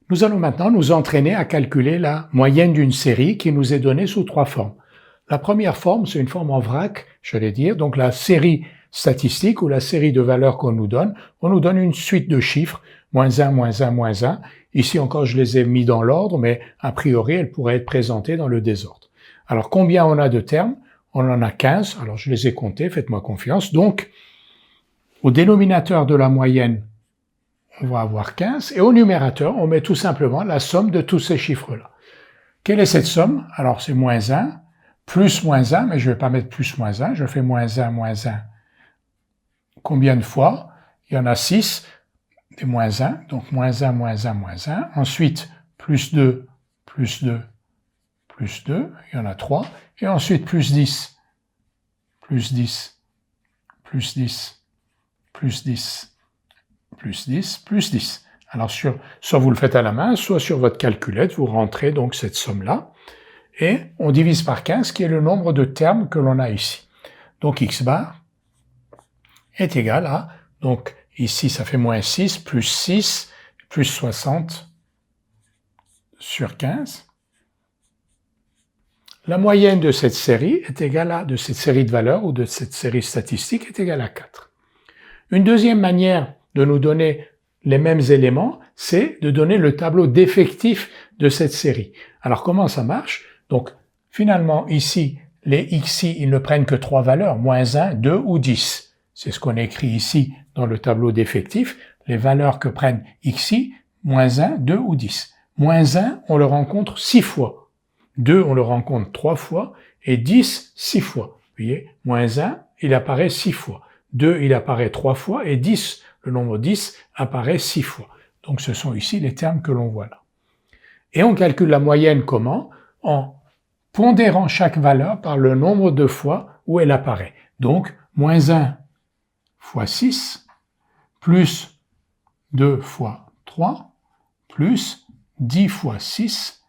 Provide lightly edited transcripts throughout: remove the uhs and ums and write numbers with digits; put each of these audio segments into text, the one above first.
Nous allons maintenant nous entraîner à calculer la moyenne d'une série qui nous est donnée sous trois formes. La première forme, c'est une forme en vrac, j'allais dire, donc la série statistique ou la série de valeurs qu'on nous donne. On nous donne une suite de chiffres, moins 1, moins 1, moins 1. Ici encore, je les ai mis dans l'ordre, mais a priori, elles pourraient être présentées dans le désordre. Alors, combien on a de termes? On en a 15, alors je les ai comptés, faites-moi confiance. Donc, au dénominateur de la moyenne, on va avoir 15, et au numérateur, on met tout simplement la somme de tous ces chiffres-là. Quelle est cette somme? Alors, c'est moins 1, plus moins 1, mais je ne vais pas mettre plus moins 1, je fais moins 1, moins 1. Combien de fois? Il y en a 6, des moins 1, donc moins 1, moins 1, moins 1. Ensuite, plus 2, plus 2, plus 2, il y en a 3. Et ensuite, plus 10, plus 10, plus 10, plus 10, plus 10, plus 10. Alors, soit vous le faites à la main, soit sur votre calculette, vous rentrez donc cette somme-là, et on divise par 15, qui est le nombre de termes que l'on a ici. Donc, x bar est égal à, donc ici ça fait moins 6, plus 60 sur 15. La moyenne de cette série est égale à, de cette série de valeurs ou de cette série statistique est égale à 4. Une deuxième manière de nous donner les mêmes éléments, c'est de donner le tableau d'effectifs de cette série. Alors comment ça marche? Donc finalement ici, les xi, ils ne prennent que 3 valeurs, moins 1, 2 ou 10. C'est ce qu'on écrit ici dans le tableau d'effectifs, les valeurs que prennent xi, moins 1, 2 ou 10. Moins 1, on le rencontre 6 fois. 2, on le rencontre 3 fois, et 10, 6 fois. Vous voyez, moins 1, il apparaît 6 fois. 2, il apparaît 3 fois, et 10, le nombre 10, apparaît 6 fois. Donc ce sont ici les termes que l'on voit là. Et on calcule la moyenne comment? En pondérant chaque valeur par le nombre de fois où elle apparaît. Donc, moins 1 fois 6, plus 2 fois 3, plus 10 fois 6,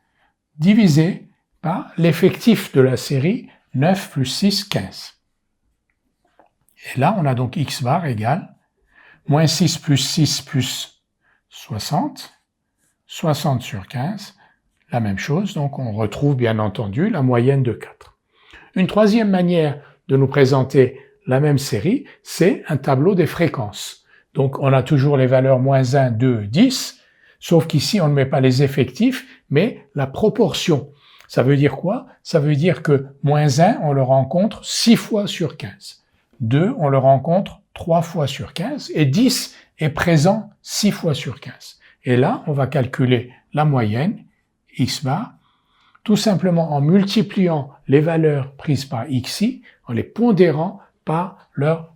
divisé par l'effectif de la série 9 plus 6, 15. Et là, on a donc x bar égale moins 6 plus 60, 60 sur 15, la même chose, donc on retrouve bien entendu la moyenne de 4. Une troisième manière de nous présenter la même série, c'est un tableau des fréquences. Donc on a toujours les valeurs moins 1, 2, 10, sauf qu'ici on ne met pas les effectifs, mais la proportion. Ça veut dire quoi? Ça veut dire que moins 1, on le rencontre 6 fois sur 15. 2, on le rencontre 3 fois sur 15, et 10 est présent 6 fois sur 15. Et là, on va calculer la moyenne, x bar, tout simplement en multipliant les valeurs prises par xi, en les pondérant par leur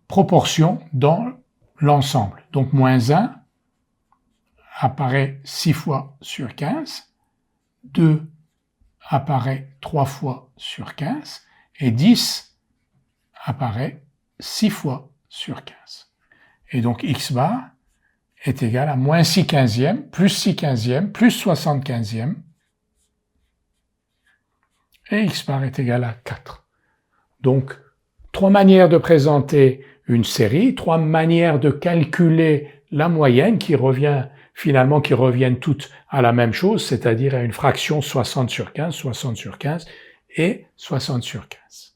proportion dans l'ensemble. Donc moins 1 apparaît 6 fois sur 15, 2 apparaît 3 fois sur 15, et 10 apparaît 6 fois sur 15. Et donc x bar est égal à moins 6 quinzièmes, plus 6 quinzièmes, plus 60 quinzièmes, et x bar est égal à 4. Donc, 3 manières de présenter une série, 3 manières de calculer la moyenne qui reviennent toutes à la même chose, c'est-à-dire à une fraction 60 sur 15 et 60 sur 15.